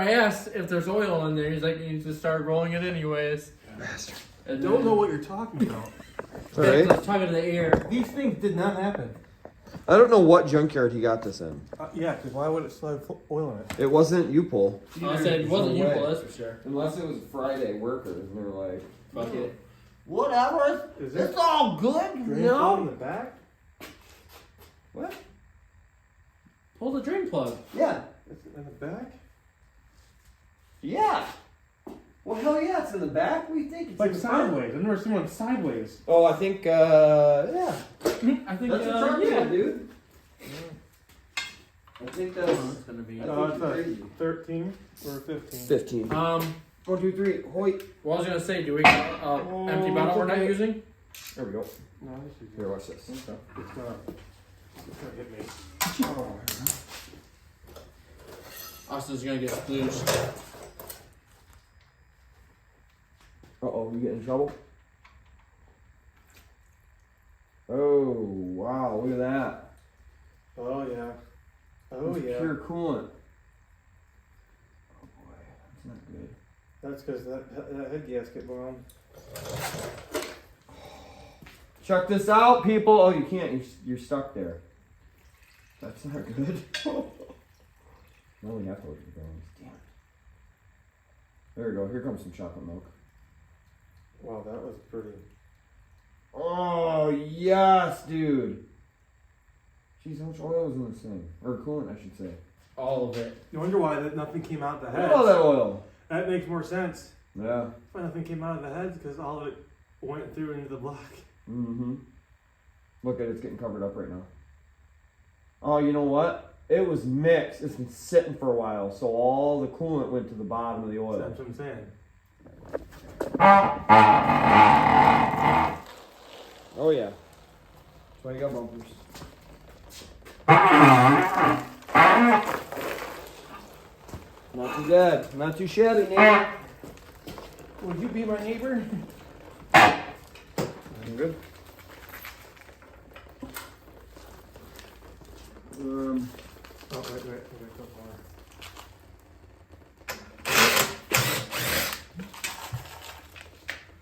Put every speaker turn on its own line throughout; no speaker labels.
I asked if there's oil in there. He's like, you just start rolling it anyways.
Bastard.
I don't know what you're talking about.
All right.
I was talking to the air.
These things did not happen.
I don't know what junkyard he got this in.
Yeah, because why would it still have oil in it?
It wasn't U-Pull.
I said it wasn't you, that's for sure.
Unless it was Friday workers, and they were like,
Fuck it.
Whatever.
Is
It's all good.
drain
You
plug in
know?
the back?
what?
Pull the drain plug.
Yeah.
It's in the back?
Yeah. Well, hell yeah, it's in the back. What do you think? It's
Like
in the front.
sideways. I've never seen one sideways.
Oh, I think, yeah.
I think
That's a truck
yeah.
dude. I think that's...
It's gonna be.
Oh, it's a 13 or 15?
15. 1, 2, 3, hoit.
What I was gonna say, do we got empty bottle we're not
okay.
using?
There we go.
No, this is
Here, watch this.
It's gonna hit me.
Oh.
Austin's gonna get splooged.
Uh-oh, we get in trouble? Oh, wow, look at that.
Oh, yeah. Oh,
That's
yeah.
pure coolant. Oh, boy, that's not good.
That's because that head gasket bombed.
Check this out, people. Oh, you can't. You're stuck there. That's not good. No, we have to look at the bones. Damn it. There we go. Here comes some chocolate milk.
Wow, that was pretty.
Oh, yes, dude. Jeez, how much oil was in this thing? Or coolant, I should say.
All of it.
You wonder why nothing came out the
Look
heads.
at all that oil.
That makes more sense.
Yeah.
Why nothing came out of the heads? Because all of it went through into the block.
Mm-hmm. Look at it, it's getting covered up right now. Oh, you know what? It was mixed. It's been sitting for a while, so all the coolant went to the bottom of the oil.
That's what I'm saying.
Oh, yeah. That's why you got bumpers. Not too bad. Not too shabby, Nate.
Would you be my neighbor?
I'm good.
Oh, wait. I got a couple more.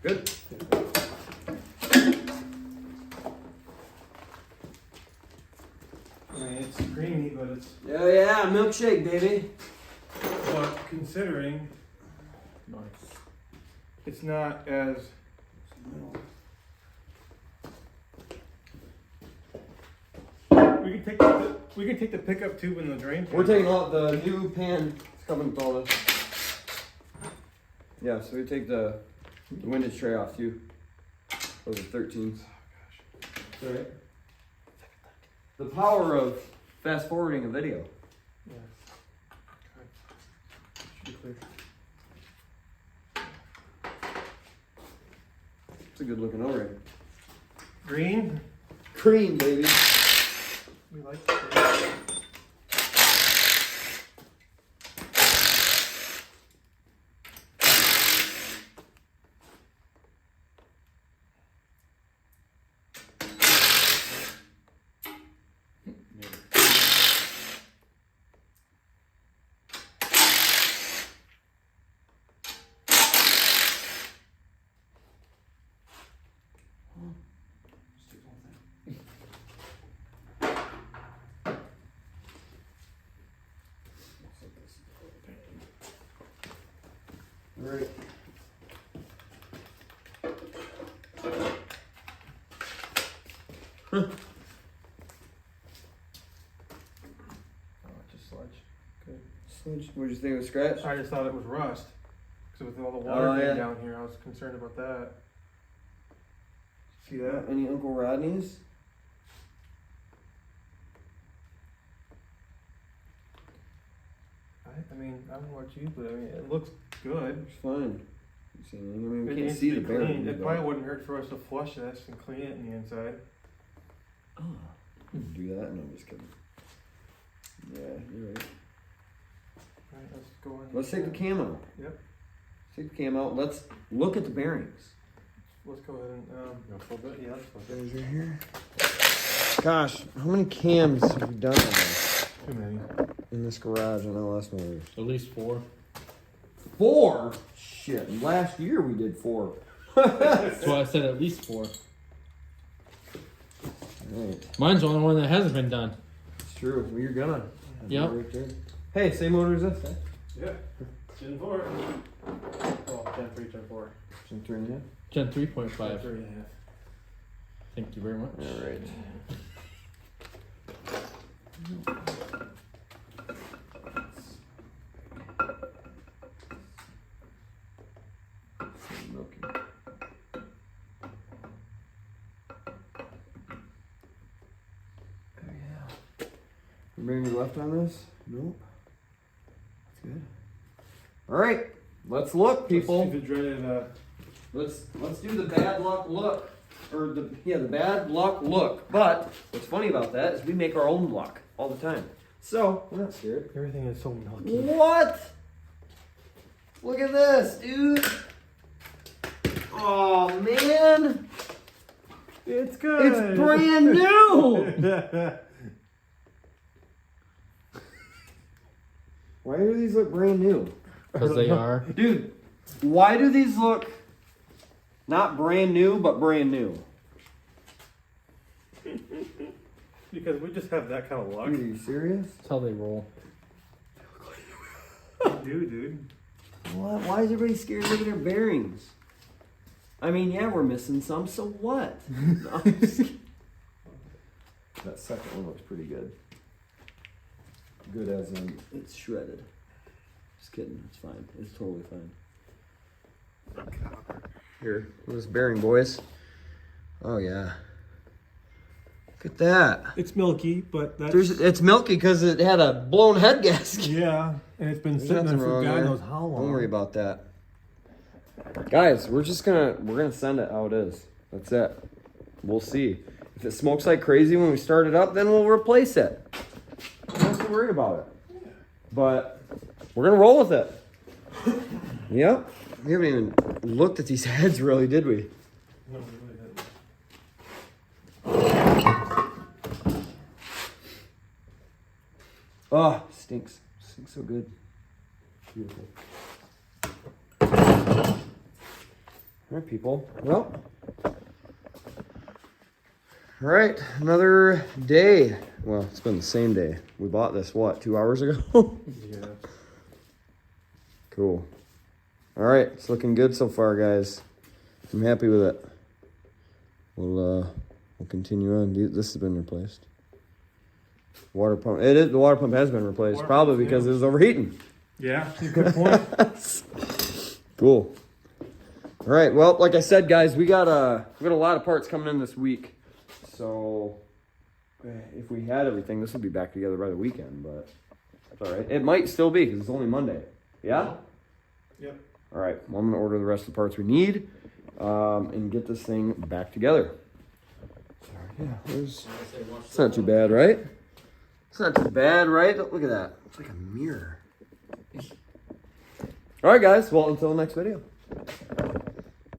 Good.
I mean, it's creamy, but it's.
Yeah, milkshake, baby.
But considering it's not as. We can take the pickup tube and the drain.
We're taking out the new pan. It's coming with all this. Yeah, so we take the windage tray off too. Those are 13s.
Right.
The power of fast forwarding a video.
Yeah. Okay. Should be clear.
It's a good looking O-ring.
Green.
Cream, baby.
We like it.
Right.
Oh, just sludge. Good.
Sludge. What'd you think of the scratch?
I just thought it was rust. Because with all the
Oh,
water being
yeah.
down here, I was concerned about that. See that?
Any Uncle Rodney's?
I mean, I don't know what you, but I mean, it looks good.
It's fine. You see anything? I mean, we
It
can't
needs
see
to
the
be
bearing.
cleaned. It probably wouldn't hurt for us to flush this and clean it in the inside.
Oh, do that? No, I'm just kidding. Yeah, you're right.
Alright, let's go in.
Let's take the cam out.
Yep.
Let's take the cam out. Let's look at the bearings.
Let's go ahead and, yeah, let's go.
Bearings right here. Gosh, how many cams have we done on this?
Too many.
In this garage on LS motors?
At least 4.
4? Shit, last year we did 4.
That's why I said at least 4.
Right.
Mine's the only one that hasn't been done.
It's true. Well, you're gonna.
Yep.
Right there. Hey, same motor as this, eh?
Yeah. Gen 4. Oh, Gen 3, Gen 4.
Gen 3.5.
Gen 3.5.
3.5.
Thank you very much.
All right. Milky. Oh yeah. Remaining left on this? Nope. That's good. All right, let's look, people.
Let's keep it dreaded,
Let's do the bad luck look, or the bad luck look. But what's funny about that is we make our own luck all the time, so we're not scared.
everything is so milky.
What? Look at this, dude. Oh man,
It's good.
it's brand new. Why do these look brand new?
Because they are.
Dude, why do these look not brand new, but brand new?
Because we just have that kind of luck.
Dude, are you serious?
That's how they roll.
Dude.
What? Why is everybody scared to look at their bearings? I mean, yeah, we're missing some, so what? No, I'm just kidding. That second one looks pretty good. Good as in, it's shredded. Just kidding, it's fine. It's totally fine. Here, look at this bearing, boys. Oh, yeah. Look at that.
It's milky, but that's...
It's milky because it had a blown head gasket.
Yeah, and it's been
There's
sitting there
nothing
for
wrong
God
there.
knows how long.
Don't worry about that. Guys, we're gonna send it how it is. That's it. We'll see. If it smokes like crazy when we start it up, then we'll replace it. I'm not too worried about it. But we're gonna roll with it. Yep. We haven't even looked at these heads really, did we?
No, we really didn't.
Oh, stinks. Stinks so good. Beautiful. All right, people. Well, all right, another day. Well, it's been the same day. We bought this, what, 2 hours ago?
Yeah.
Cool. All right, it's looking good so far, guys. I'm happy with it. We'll continue on. This has been replaced. Water pump. The water pump has been replaced,
Water
probably
pump,
because
yeah.
it was overheating.
Yeah, good point.
Cool. All right. Well, like I said, guys, we got a lot of parts coming in this week. So if we had everything, this would be back together by the weekend. But that's all right. It might still be because it's only Monday. Yeah.
Yep.
All right. Well, I'm gonna order the rest of the parts we need, and get this thing back together. So, yeah. It's not too bad, right? It's not too bad, right? Look at that. It's like a mirror. All right, guys. Well, until the next video.